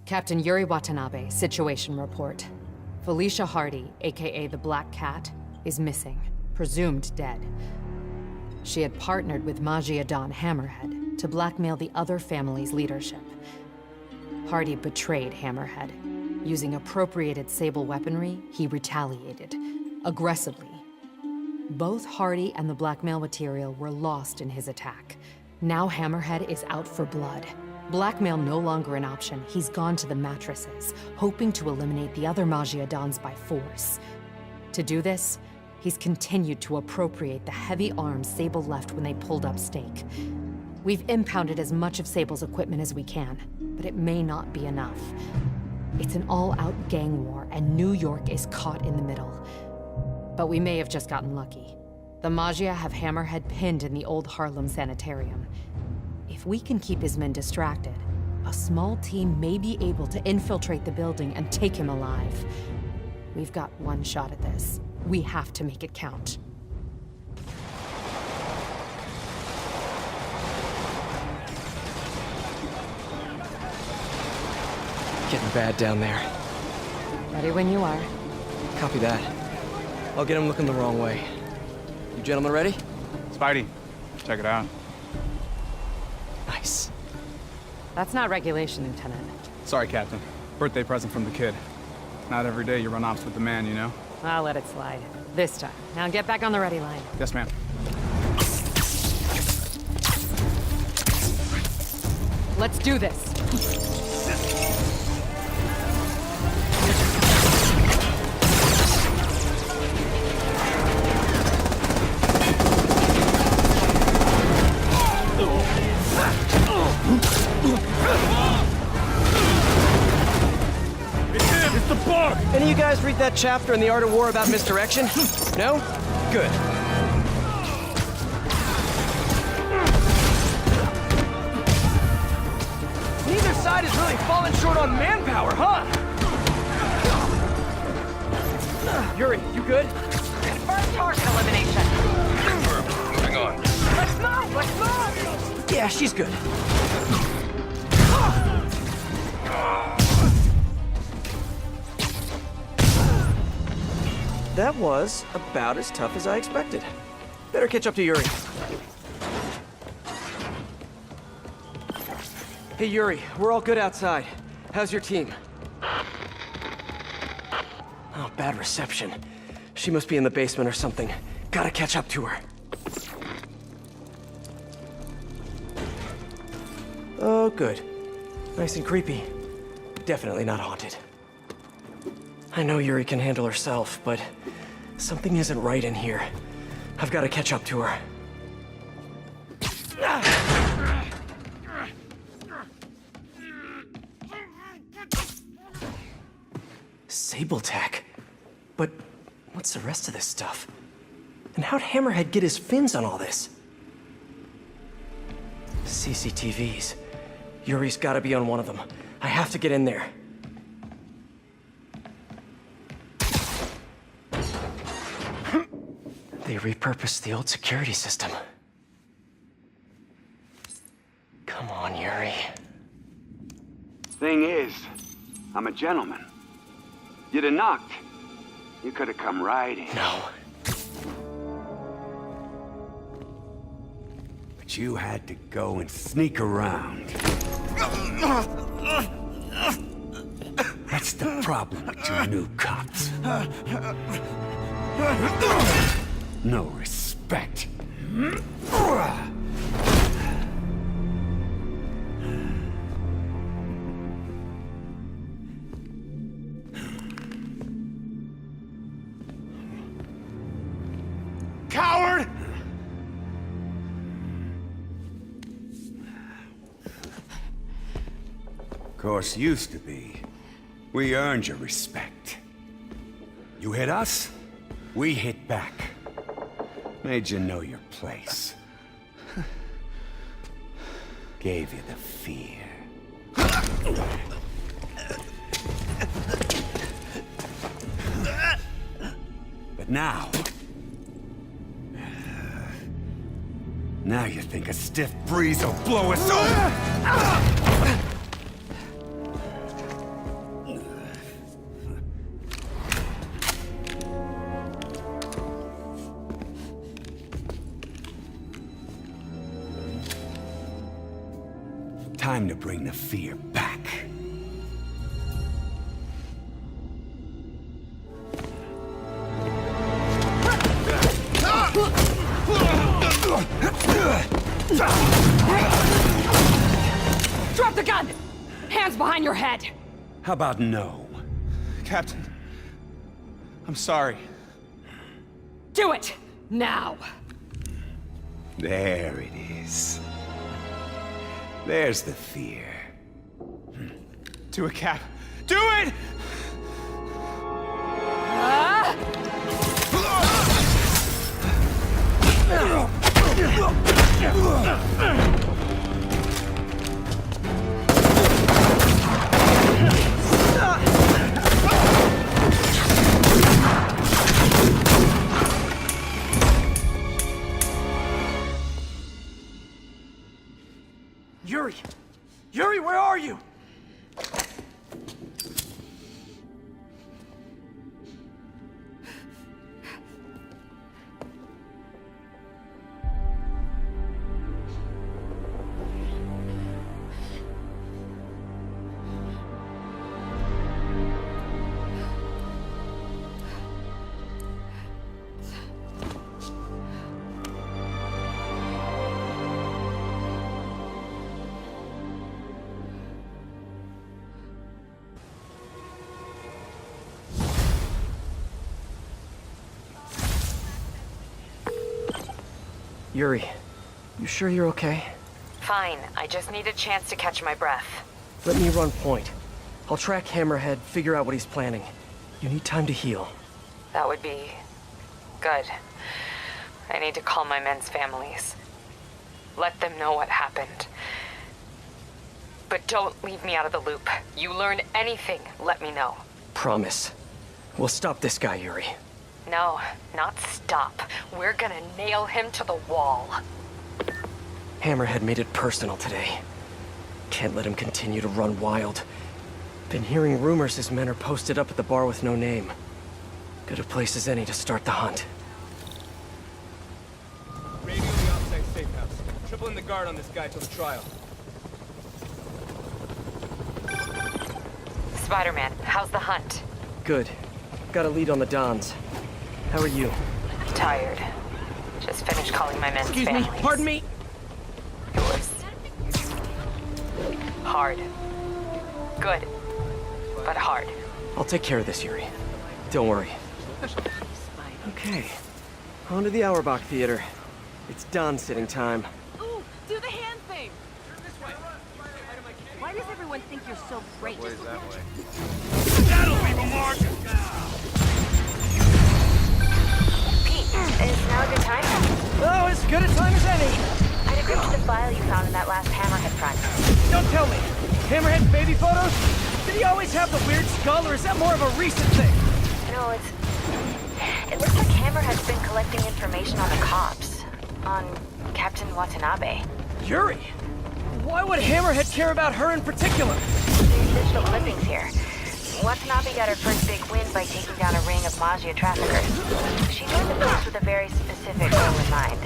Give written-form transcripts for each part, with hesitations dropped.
Captain Yuri Watanabe, situation report. Felicia Hardy, aka the Black Cat, is missing, presumed dead. She had partnered with Magia Don Hammerhead to blackmail the other family's leadership. Hardy betrayed Hammerhead. Using appropriated Sable weaponry, he retaliated, aggressively. Both Hardy and the blackmail material were lost in his attack. Now Hammerhead is out for blood. Blackmail no longer an option. He's gone to the mattresses, hoping to eliminate the other Magia Dons by force. To do this, he's continued to appropriate the heavy arms Sable left when they pulled up stake. We've impounded as much of Sable's equipment as we can, but it may not be enough. It's an all-out gang war, and New York is caught in the middle. But we may have just gotten lucky. The Magia have Hammerhead pinned in the old Harlem sanitarium. If we can keep his men distracted, a small team may be able to infiltrate the building and take him alive. We've got one shot at this. We have to make it count. Getting bad down there. Ready when you are. Copy that. I'll get him looking the wrong way. You gentlemen ready? Spidey, check it out. Nice. That's not regulation, Lieutenant. Sorry, Captain. Birthday present from the kid. Not every day you run ops with the man, you know? I'll let it slide. This time. Now get back on the ready line. Yes, ma'am. Let's do this. It's the bug! Any of you guys read that chapter in The Art of War about misdirection? No? Good. Neither side is really falling short on manpower, huh? Yuri, you good? Confirmed target elimination. Moving on. Let's move! Let's move! Yeah, she's good. That was about as tough as I expected. Better catch up to Yuri. Hey, Yuri, we're all good outside. How's your team? Oh, bad reception. She must be in the basement or something. Gotta catch up to her. Oh, good. Nice and creepy. Definitely not haunted. I know Yuri can handle herself, but something isn't right in here. I've got to catch up to her. Sable tech? But what's the rest of this stuff? And how'd Hammerhead get his fins on all this? CCTVs. Yuri's got to be on one of them. I have to get in there. They repurposed the old security system. Come on, Yuri. Thing is, I'm a gentleman. You'd have knocked. You could have come right in. No. But you had to go and sneak around. That's the problem with you new cops. No respect. Coward! Of course, used to be. We earned your respect. You hit us, we hit back. Made you know your place. Gave you the fear. But now you think a stiff breeze will blow us over? Time to bring the fear back. Drop the gun! Hands behind your head! How about no? Captain, I'm sorry. Do it! Now! There it is. There's the fear. Do it, Cap. Do it! Yuri! Yuri, where are you? Yuri, you sure you're okay? Fine, I just need a chance to catch my breath. Let me run point. I'll track Hammerhead, figure out what he's planning. You need time to heal. That would be... good. I need to call my men's families. Let them know what happened. But don't leave me out of the loop. You learn anything, let me know. Promise. We'll stop this guy, Yuri. No, not stop. We're gonna nail him to the wall. Hammerhead made it personal today. Can't let him continue to run wild. Been hearing rumors his men are posted up at the bar with no name. Good a place as any to start the hunt. Radio the outside safe house. Tripling the guard on this guy till the trial. Spider-Man, how's the hunt? Good. Got a lead on the Dons. How are you? Tired. Just finished calling my men's Excuse me, families. pardon me? It was... hard. Good. But hard. I'll take care of this, Yuri. Don't worry. Okay. On to the Auerbach Theater. It's Don-sitting time. Ooh, do the hand thing! Why does everyone think you're so great? Just look at That'll leave a mark! Pete, is now a good time? Oh, as good a time as any! I decrypted the file you found in that last Hammerhead front. Don't tell me! Hammerhead's baby photos? Did he always have the weird skull, or is that more of a recent thing? No, it looks like Hammerhead's been collecting information on the cops. On Captain Watanabe. Yuri! Why would Hammerhead care about her in particular? There's digital clippings here. Watanabe got her first big win by taking down a ring of Magia traffickers. She joined the force with a very specific goal in mind.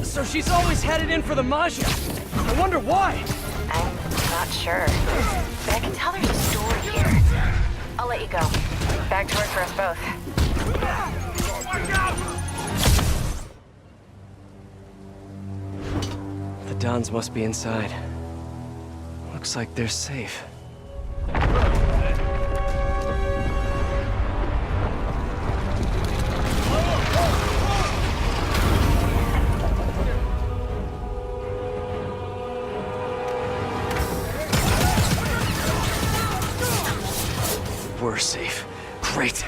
So she's always had it in for the Magia. I wonder why. I'm not sure. But I can tell there's a story here. I'll let you go. Back to work for us both. The Dons must be inside. Looks like they're safe. We're safe. Great.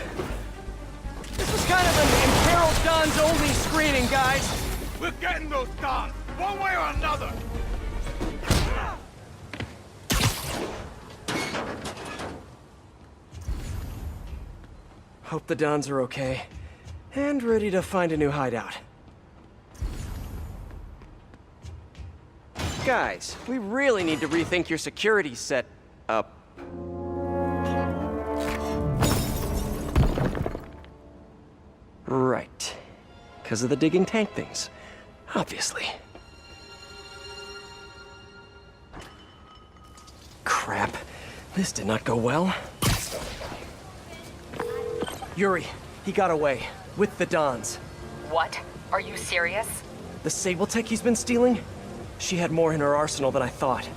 This was kind of an imperiled Don's only screening, guys. We're getting those Dons, one way or another! Hope the Dons are okay. And ready to find a new hideout. Guys, we really need to rethink your security set up. Right. Because of the digging tank things. Obviously. This did not go well. Yuri, he got away. With the Dons. What? Are you serious? The Sable Tech he's been stealing? She had more in her arsenal than I thought.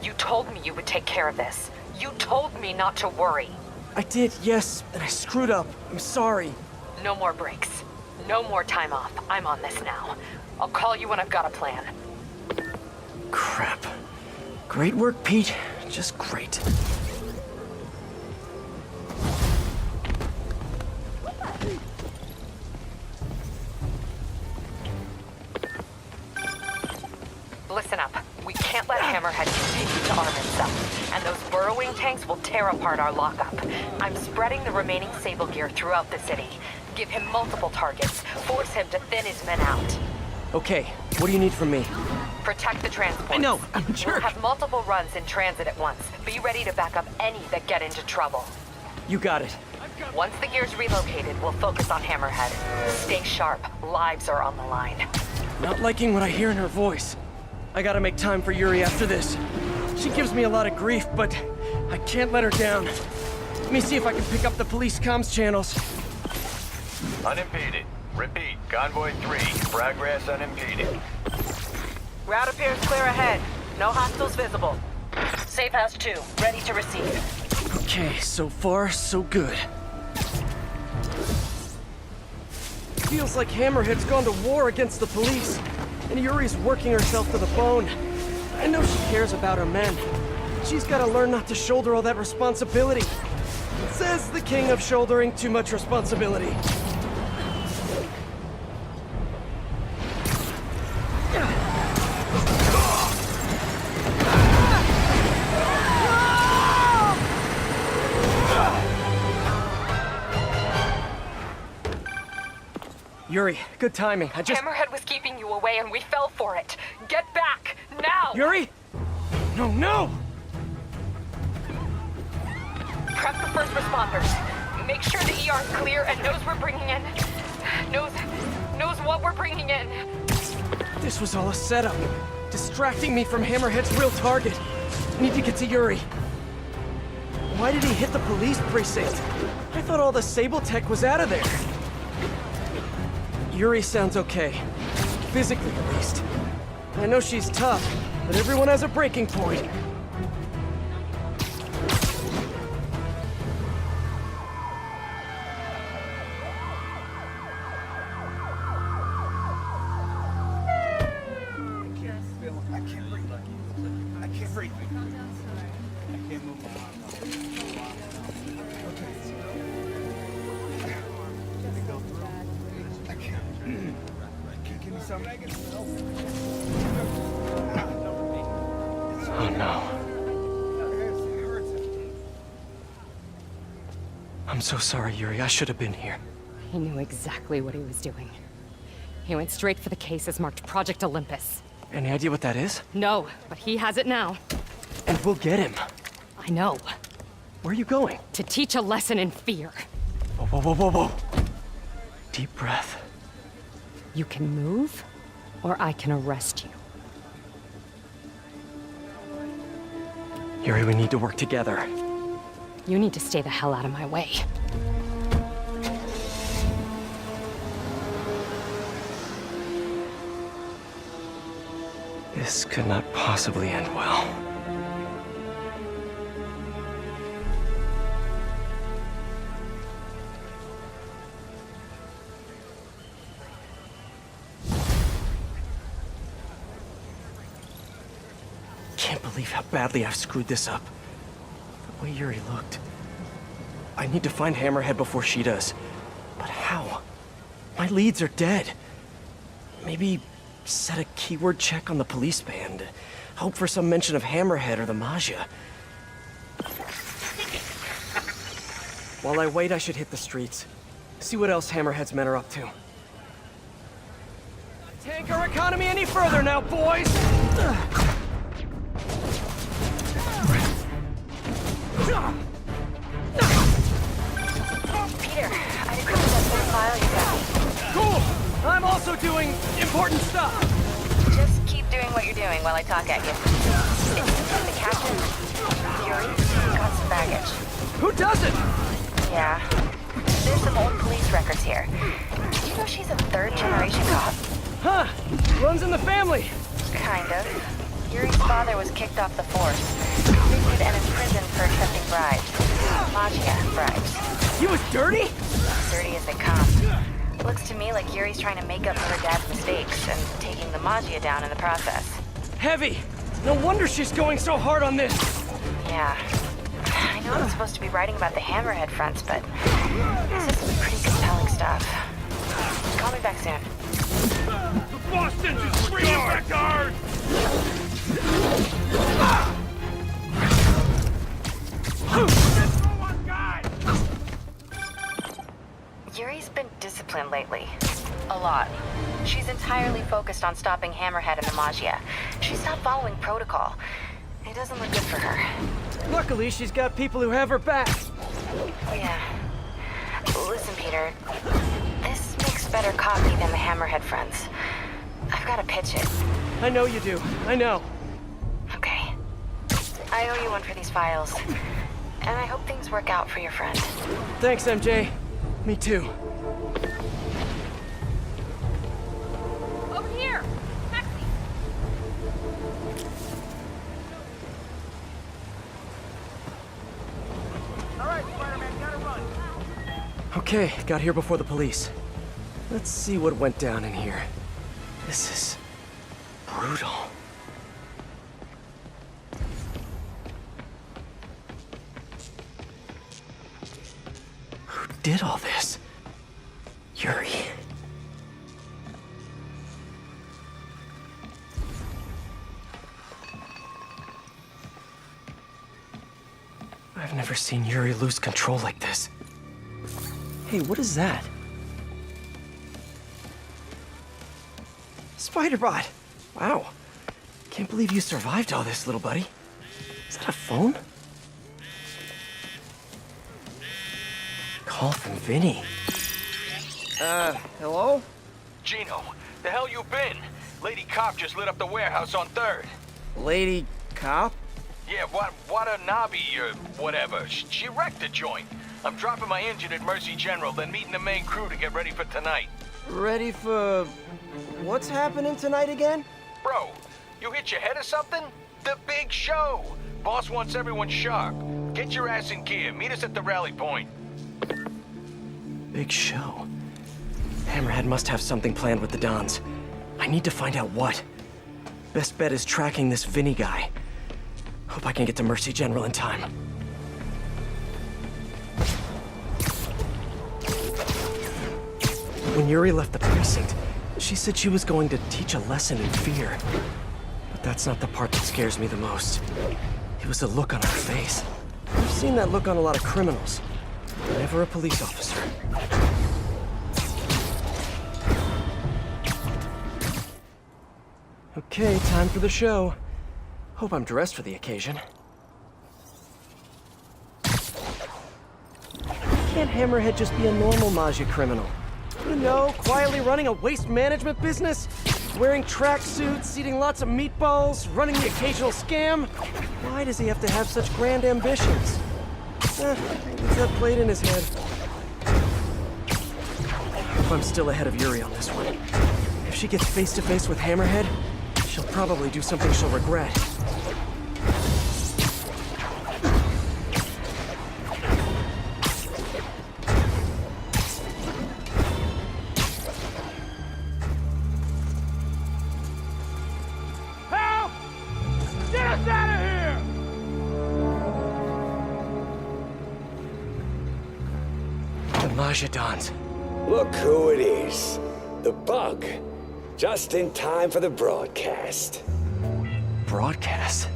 You told me you would take care of this. You told me not to worry. I did, yes, and I screwed up. I'm sorry. No more breaks. No more time off. I'm on this now. I'll call you when I've got a plan. Crap. Great work, Pete. Just great. Listen up. We can't let Hammerhead continue to arm himself, and those burrowing tanks will tear apart our lockup. I'm spreading the remaining Sable gear throughout the city. Give him multiple targets. Force him to thin his men out. Okay, what do you need from me? Protect the transport. I know, I'm a jerk. We'll have multiple runs in transit at once. Be ready to back up any that get into trouble. You got it. Once the gear's relocated, we'll focus on Hammerhead. Stay sharp. Lives are on the line. Not liking what I hear in her voice. I gotta make time for Yuri after this. She gives me a lot of grief, but I can't let her down. Let me see if I can pick up the police comms channels. Unimpeded. Repeat, Convoy 3, progress unimpeded. Route appears clear ahead. No hostiles visible. Safe House 2, ready to receive. Okay, so far, so good. Feels like Hammerhead's gone to war against the police, and Yuri's working herself to the bone. I know she cares about her men. She's gotta learn not to shoulder all that responsibility. Says the king of shouldering too much responsibility. Yuri, good timing. Hammerhead was keeping you away and we fell for it. Get back, now! Yuri? No, no! Prep the first responders. Make sure the ER's clear and knows we're bringing in... Knows what we're bringing in. This was all a setup. Distracting me from Hammerhead's real target. I need to get to Yuri. Why did he hit the police precinct? I thought all the Sable Tech was out of there. Yuri sounds okay. Physically, at least. I know she's tough, but everyone has a breaking point. Oh no. I'm so sorry, Yuri. I should have been here. He knew exactly what he was doing. He went straight for the cases marked Project Olympus. Any idea what that is? No, but he has it now. And we'll get him. I know. Where are you going? To teach a lesson in fear. Whoa, whoa, whoa, whoa, whoa. Deep breath. You can move, or I can arrest you. Yuri, we need to work together. You need to stay the hell out of my way. This could not possibly end well. Can't believe how badly I've screwed this up. The way Yuri looked. I need to find Hammerhead before she does. But how? My leads are dead. Maybe set a keyword check on the police band. Hope for some mention of Hammerhead or the Maggia. While I wait, I should hit the streets. See what else Hammerhead's men are up to. Tank our economy any further now, boys! Peter, I decrypted that third file you got me. Cool! I'm also doing important stuff! Just keep doing what you're doing while I talk at you. It's the captain. Yuri got some bad here. Do you know she's a third-generation cop? Huh. Runs in the family. Kind of. Yuri's father was kicked off the force, convicted and imprisoned for accepting bribes. Magia bribes. He was dirty? Dirty as they come. Looks to me like Yuri's trying to make up for her dad's mistakes and taking the Magia down in the process. Heavy. No wonder she's going so hard on this. Yeah. I know I'm supposed to be writing about the Hammerhead fronts, but this is some pretty compelling stuff. Call me back soon. Boston just screaming back guard! Yuri's been disciplined lately. A lot. She's entirely focused on stopping Hammerhead and the Magia. She's not following protocol. It doesn't look good for her. Luckily, she's got people who have her back. Yeah. Listen, Peter. This makes better copy than the Hammerhead fronts. I've got to pitch it. I know you do. I know. Okay. I owe you one for these files. And I hope things work out for your friend. Thanks, MJ. Me too. Over here! Taxi! Okay, got here before the police. Let's see what went down in here. This is brutal. Who did all this? Yuri. I've never seen Yuri lose control like this. Hey, what is that? Spider-Bot! Wow. Can't believe you survived all this, little buddy. Is that a phone? Call from Vinny. Hello? Gino, the hell you been? Lady Cop just lit up the warehouse on 3rd. Lady Cop? Yeah, Watanabe or whatever. She wrecked the joint. I'm dropping my engine at Mercy General, then meeting the main crew to get ready for tonight. Ready for... what's happening tonight again? Bro, you hit your head or something? The big show! Boss wants everyone sharp. Get your ass in gear. Meet us at the rally point. Big show. Hammerhead must have something planned with the Dons. I need to find out what. Best bet is tracking this Vinny guy. Hope I can get to Mercy General in time. When Yuri left the precinct, she said she was going to teach a lesson in fear. But that's not the part that scares me the most. It was the look on her face. I've seen that look on a lot of criminals. Never a police officer. Okay, time for the show. Hope I'm dressed for the occasion. Can't Hammerhead just be a normal Magia criminal? You know, quietly running a waste management business? Wearing tracksuits, eating lots of meatballs, running the occasional scam? Why does he have to have such grand ambitions? It's that played in his head. Hope I'm still ahead of Yuri on this one. If she gets face to face with Hammerhead, she'll probably do something she'll regret. Help! Get us out of here! The Majidons. Look who it is. The Bug. Just in time for the broadcast. Broadcast?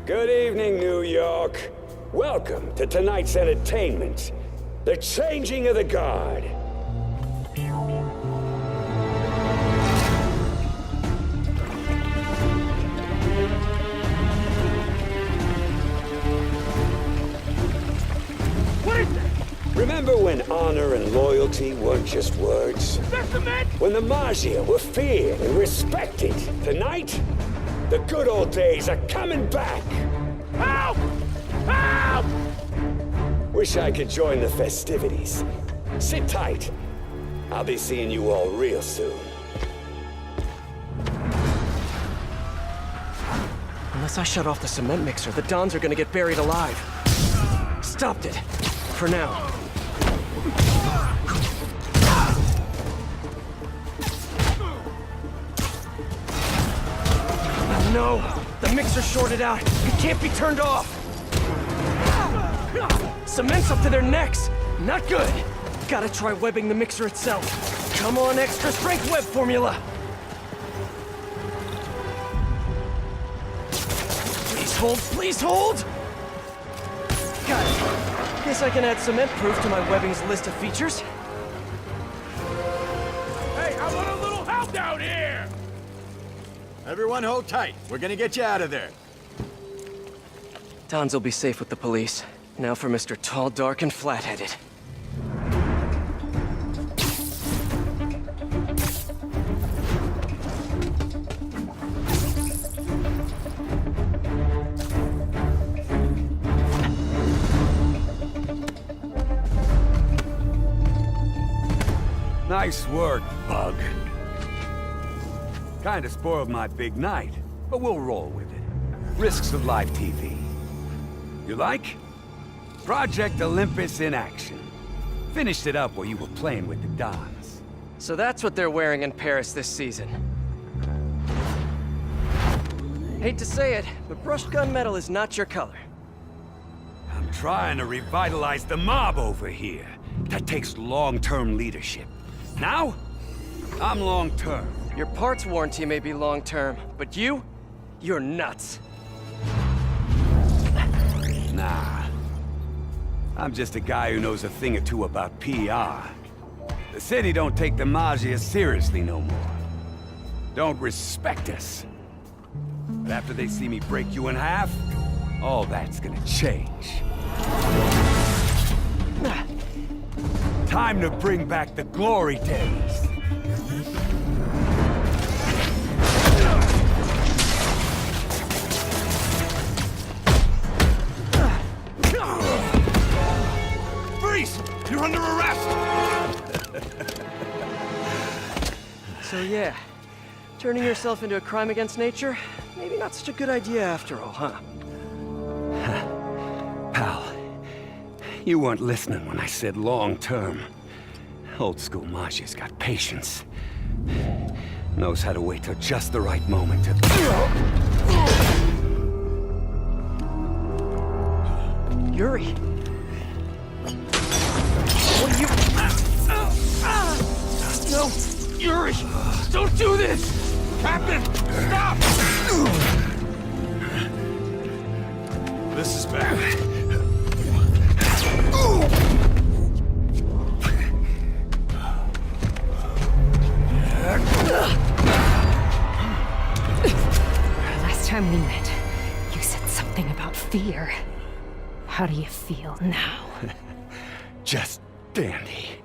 Good evening, New York. Welcome to tonight's entertainment. The changing of the guard. What is that? Remember when honor and loyalty weren't just words? That's the man! When the Magia were feared and respected? Tonight, the good old days are coming back. Help! Help! Wish I could join the festivities. Sit tight. I'll be seeing you all real soon. Unless I shut off the cement mixer, the Dons are gonna get buried alive. Stopped it. For now. No! The mixer's shorted out. It can't be turned off! Cement's up to their necks! Not good! Gotta try webbing the mixer itself. Come on, extra strength web formula! Please hold, please hold! Got it. Guess I can add cement proof to my webbing's list of features. Hey, I want a little help down here! Everyone hold tight. We're gonna get you out of there. Dons will be safe with the police. Now for Mr. Tall, Dark, and Flat-Headed. Nice work, Bug. Kinda spoiled my big night, but we'll roll with it. Risks of live TV. You like? Project Olympus in action. Finished it up while you were playing with the Dons. So that's what they're wearing in Paris this season. Hate to say it, but brushed gunmetal is not your color. I'm trying to revitalize the mob over here. That takes long-term leadership. Now, I'm long-term. Your parts warranty may be long-term, but you're nuts. Nah. I'm just a guy who knows a thing or two about PR. The city don't take the Maggia seriously no more. Don't respect us. But after they see me break you in half, all that's gonna change. Time to bring back the glory days. Freeze! You're under arrest! So yeah, turning yourself into a crime against nature, maybe not such a good idea after all, huh? Pal, you weren't listening when I said long-term. Old school Maggia's got patience. Knows how to wait till just the right moment to... Yuri! What are you... No! Yuri! Don't do this! Captain! Stop! This is bad. Last time we met, you said something about fear. How do you feel now? Just dandy.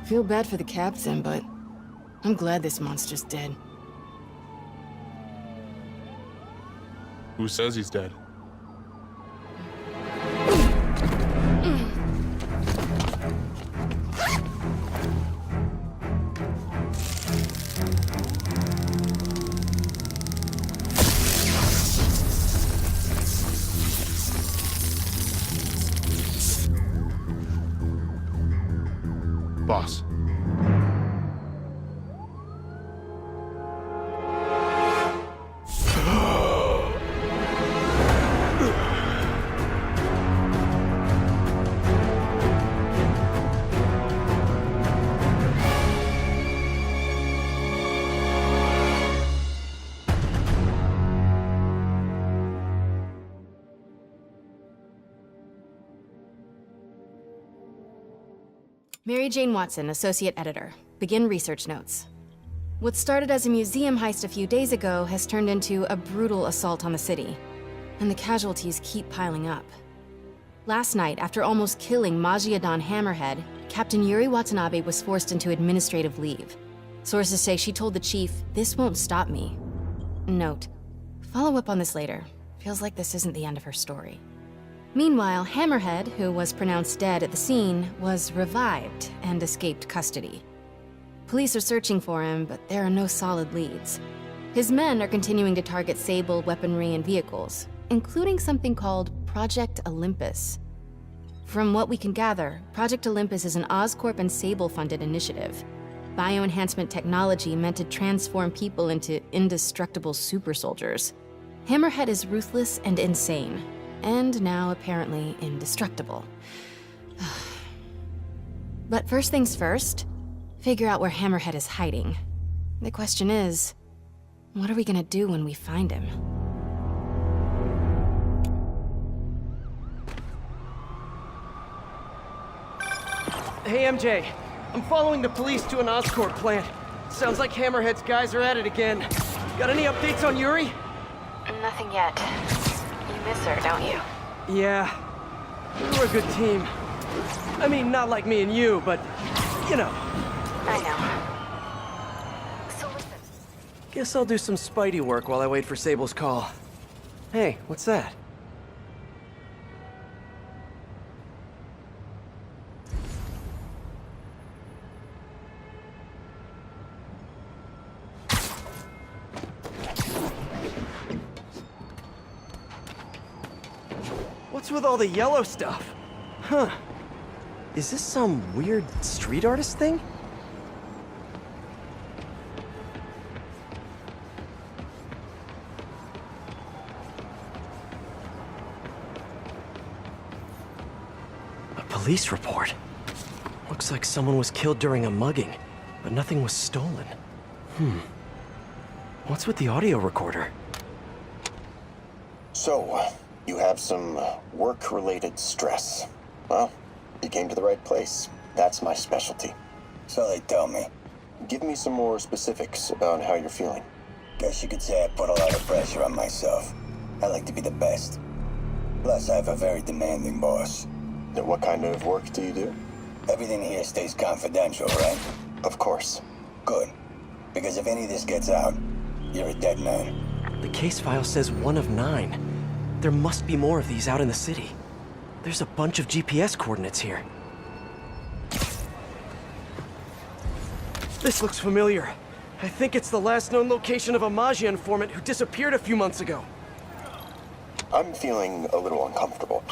Feel bad for the captain, but I'm glad this monster's dead. Who says he's dead? Boss, Mary Jane Watson, Associate Editor. Begin research notes. What started as a museum heist a few days ago has turned into a brutal assault on the city, and the casualties keep piling up. Last night, after almost killing Magia Don Hammerhead, Captain Yuri Watanabe was forced into administrative leave. Sources say she told the chief, "This won't stop me." Note, follow up on this later. Feels like this isn't the end of her story. Meanwhile, Hammerhead, who was pronounced dead at the scene, was revived and escaped custody. Police are searching for him, but there are no solid leads. His men are continuing to target Sable weaponry and vehicles, including something called Project Olympus. From what we can gather, Project Olympus is an Oscorp and Sable-funded initiative. Bioenhancement technology meant to transform people into indestructible super soldiers. Hammerhead is ruthless and insane, and now apparently indestructible. But first things first, figure out where Hammerhead is hiding. The question is, what are we gonna do when we find him? Hey, MJ. I'm following the police to an Oscorp plant. Sounds like Hammerhead's guys are at it again. Got any updates on Yuri? Nothing yet. You miss her, don't you? Yeah. We were a good team. I mean, not like me and you, but, you know. I know. So listen. Guess I'll do some Spidey work while I wait for Sable's call. Hey, what's that? What's with all the yellow stuff? Huh. Is this some weird street artist thing? A police report. Looks like someone was killed during a mugging, but nothing was stolen. What's with the audio recorder? So, you have some work-related stress. Well, you came to the right place. That's my specialty. So they tell me. Give me some more specifics about how you're feeling. Guess you could say I put a lot of pressure on myself. I like to be the best. Plus, I have a very demanding boss. And what kind of work do you do? Everything here stays confidential, right? Of course. Good. Because if any of this gets out, you're a dead man. The case file says 1 of 9. There must be more of these out in the city. There's a bunch of GPS coordinates here. This looks familiar. I think it's the last known location of a Magia informant who disappeared a few months ago. I'm feeling a little uncomfortable.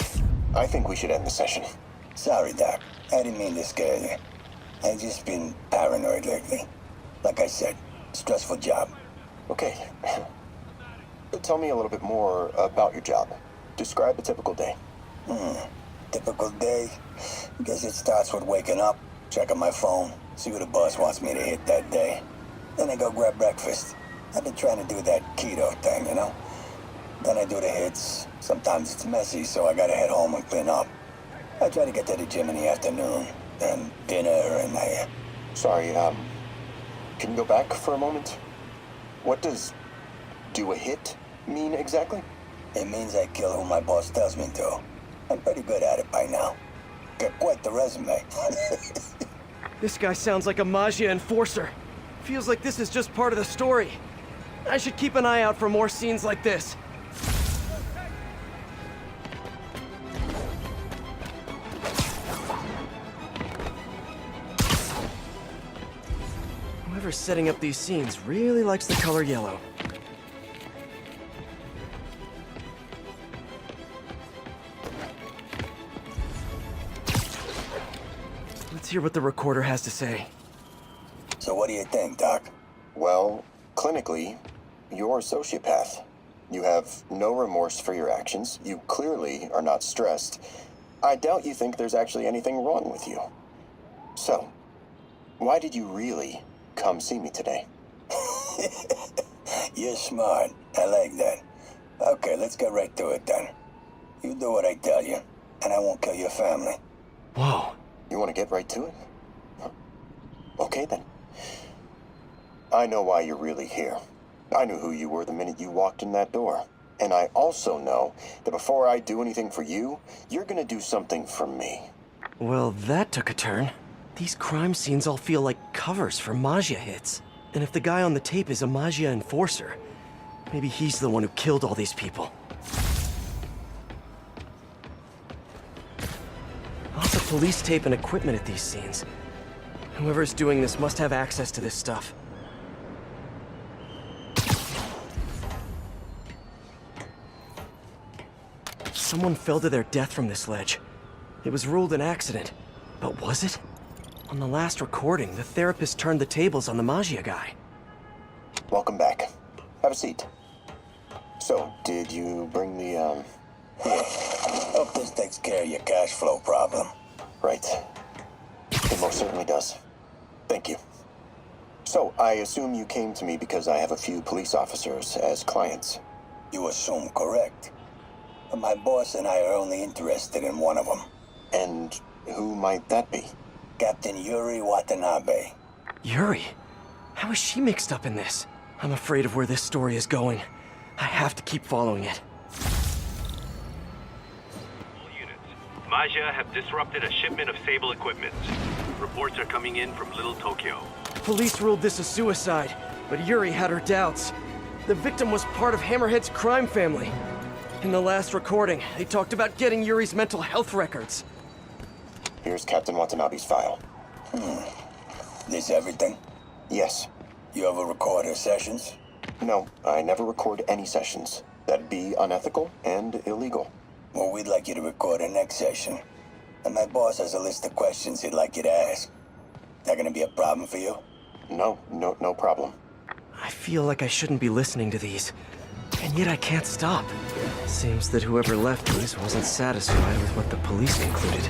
I think we should end the session. Sorry, Doc. I didn't mean to scare you. I've just been paranoid lately. Like I said, stressful job. Okay. Tell me a little bit more about your job. Describe a typical day. Typical day? Guess it starts with waking up, checking my phone, see who the boss wants me to hit that day. Then I go grab breakfast. I've been trying to do that keto thing, you know? Then I do the hits. Sometimes it's messy, so I gotta head home and clean up. I try to get to the gym in the afternoon, then dinner, and I... Sorry, can you go back for a moment? What does do a hit mean exactly? It means I kill who my boss tells me to. I'm pretty good at it by now. Got quite the resume. This guy sounds like a Magia enforcer. Feels like this is just part of the story. I should keep an eye out for more scenes like this. Whoever's setting up these scenes really likes the color yellow. Let's hear what the recorder has to say. So what do you think, Doc? Well, clinically, you're a sociopath. You have no remorse for your actions. You clearly are not stressed. I doubt you think there's actually anything wrong with you. So, why did you really come see me today? You're smart. I like that. Okay, let's get right to it then. You do what I tell you, and I won't kill your family. Whoa. You want to get right to it? Okay then. I know why you're really here. I knew who you were the minute you walked in that door. And I also know that before I do anything for you, you're gonna do something for me. Well, that took a turn. These crime scenes all feel like covers for Maggia hits. And if the guy on the tape is a Maggia enforcer, maybe he's the one who killed all these people. Lots of police tape and equipment at these scenes. Whoever's doing this must have access to this stuff. Someone fell to their death from this ledge. It was ruled an accident. But was it? On the last recording, the therapist turned the tables on the Maggia guy. Welcome back. Have a seat. So, did you bring the, Yeah. Hope this takes care of your cash flow problem. Right. It most certainly does. Thank you. So, I assume you came to me because I have a few police officers as clients. You assume correct. But my boss and I are only interested in one of them. And who might that be? Captain Yuri Watanabe. Yuri? How is she mixed up in this? I'm afraid of where this story is going. I have to keep following it. Maggia have disrupted a shipment of Sable equipment. Reports are coming in from Little Tokyo. Police ruled this a suicide, but Yuri had her doubts. The victim was part of Hammerhead's crime family. In the last recording, they talked about getting Yuri's mental health records. Here's Captain Watanabe's file. This everything? Yes. You ever record her sessions? No, I never record any sessions. That'd be unethical and illegal. Well, we'd like you to record our next session. And my boss has a list of questions he'd like you to ask. That gonna be a problem for you? No problem. I feel like I shouldn't be listening to these, and yet I can't stop. Seems that whoever left these wasn't satisfied with what the police concluded.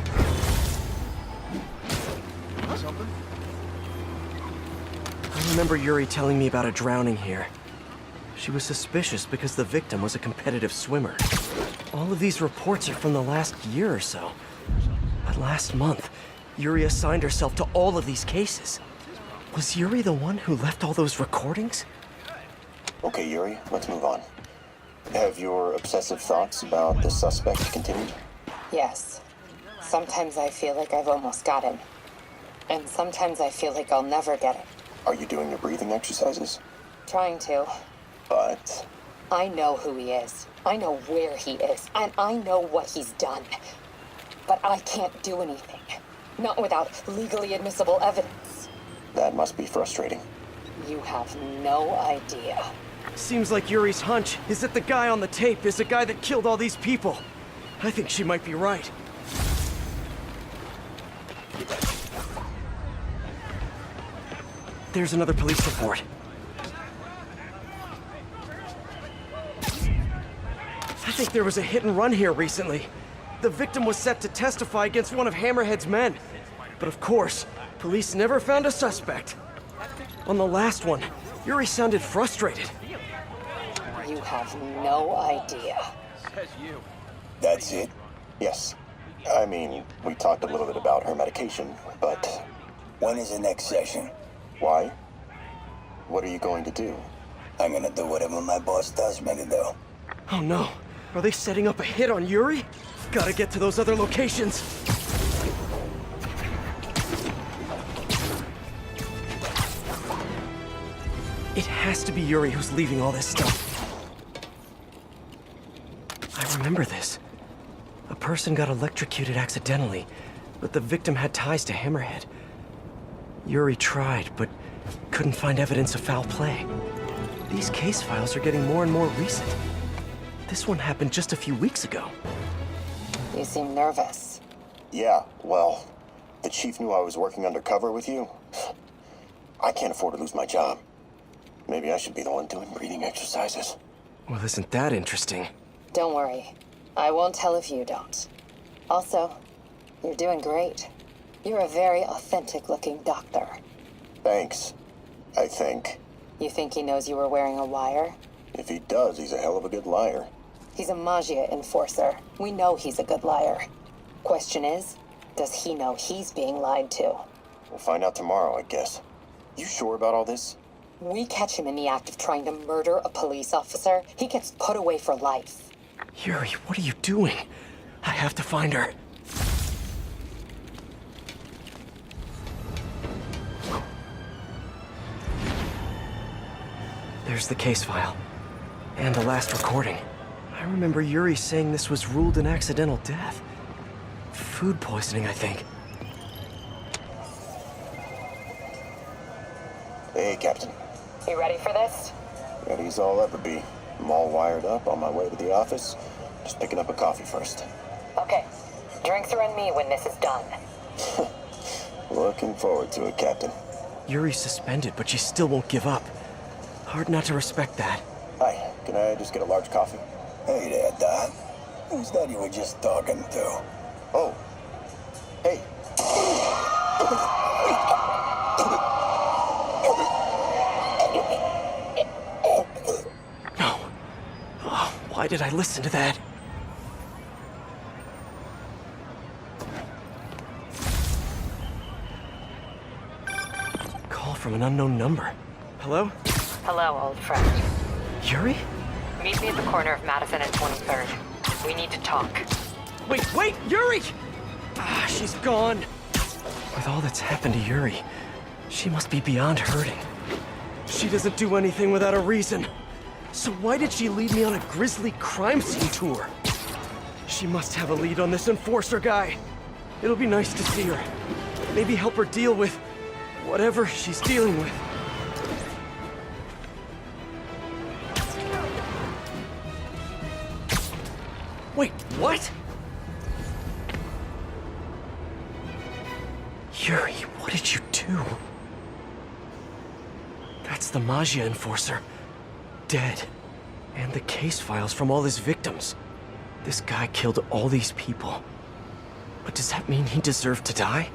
I remember Yuri telling me about a drowning here. She was suspicious because the victim was a competitive swimmer. All of these reports are from the last year or so. But last month, Yuri assigned herself to all of these cases. Was Yuri the one who left all those recordings? Okay, Yuri, let's move on. Have your obsessive thoughts about the suspect continued? Yes. Sometimes I feel like I've almost got him. And sometimes I feel like I'll never get him. Are you doing your breathing exercises? Trying to. But... I know who he is. I know where he is. And I know what he's done. But I can't do anything. Not without legally admissible evidence. That must be frustrating. You have no idea. Seems like Yuri's hunch is that the guy on the tape is the guy that killed all these people. I think she might be right. There's another police report. I think there was a hit and run here recently. The victim was set to testify against one of Hammerhead's men. But of course, police never found a suspect. On the last one, Yuri sounded frustrated. You have no idea. That's it? Yes. I mean, we talked a little bit about her medication, but... When is the next session? Why? What are you going to do? I'm gonna do whatever my boss tells me to do. Oh no. Are they setting up a hit on Yuri? Gotta get to those other locations. It has to be Yuri who's leaving all this stuff. I remember this. A person got electrocuted accidentally, but the victim had ties to Hammerhead. Yuri tried, but couldn't find evidence of foul play. These case files are getting more and more recent. This one happened just a few weeks ago. You seem nervous. Yeah, well, the chief knew I was working undercover with you. I can't afford to lose my job. Maybe I should be the one doing breathing exercises. Well, isn't that interesting? Don't worry. I won't tell if you don't. Also, you're doing great. You're a very authentic-looking doctor. Thanks. I think. You think he knows you were wearing a wire? If he does, he's a hell of a good liar. He's a Maggia enforcer. We know he's a good liar. Question is, does he know he's being lied to? We'll find out tomorrow, I guess. You sure about all this? We catch him in the act of trying to murder a police officer, he gets put away for life. Yuri, what are you doing? I have to find her. There's the case file. And the last recording. I remember Yuri saying this was ruled an accidental death. Food poisoning, I think. Hey, Captain. You ready for this? Ready as I'll ever be. I'm all wired up on my way to the office. Just picking up a coffee first. Okay. Drinks are on me when this is done. Looking forward to it, Captain. Yuri's suspended, but she still won't give up. Hard not to respect that. Hi, can I just get a large coffee? Hey there, Doc. Who's that you were just talking to? Oh. Hey. No. Oh, why did I listen to that? Call from an unknown number. Hello? Hello, old friend. Yuri? Meet me at the corner of Madison and 23rd. We need to talk. Wait, Yuri! Ah, she's gone. With all that's happened to Yuri, she must be beyond hurting. She doesn't do anything without a reason. So why did she lead me on a grisly crime scene tour? She must have a lead on this enforcer guy. It'll be nice to see her. Maybe help her deal with whatever she's dealing with. Wait, what? Yuri, what did you do? That's the Magia enforcer. Dead. And the case files from all his victims. This guy killed all these people. But does that mean he deserved to die?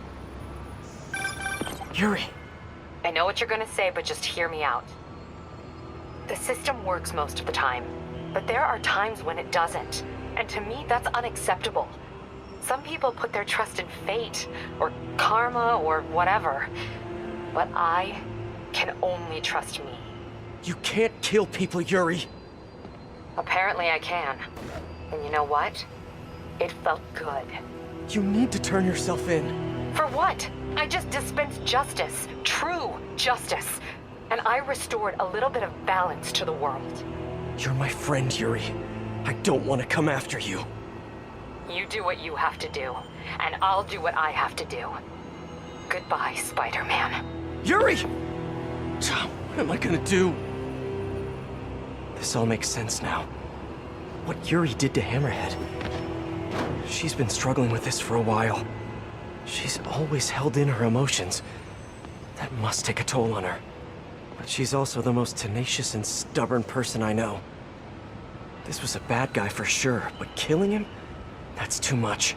Yuri! I know what you're gonna say, but just hear me out. The system works most of the time, but there are times when it doesn't. And to me, that's unacceptable. Some people put their trust in fate, or karma, or whatever. But I can only trust me. You can't kill people, Yuri! Apparently I can. And you know what? It felt good. You need to turn yourself in. For what? I just dispensed justice. True justice. And I restored a little bit of balance to the world. You're my friend, Yuri. I don't want to come after you. You do what you have to do, and I'll do what I have to do. Goodbye, Spider-Man. Yuri! What am I gonna do? This all makes sense now. What Yuri did to Hammerhead. She's been struggling with this for a while. She's always held in her emotions. That must take a toll on her. But she's also the most tenacious and stubborn person I know. This was a bad guy for sure, but killing him? That's too much.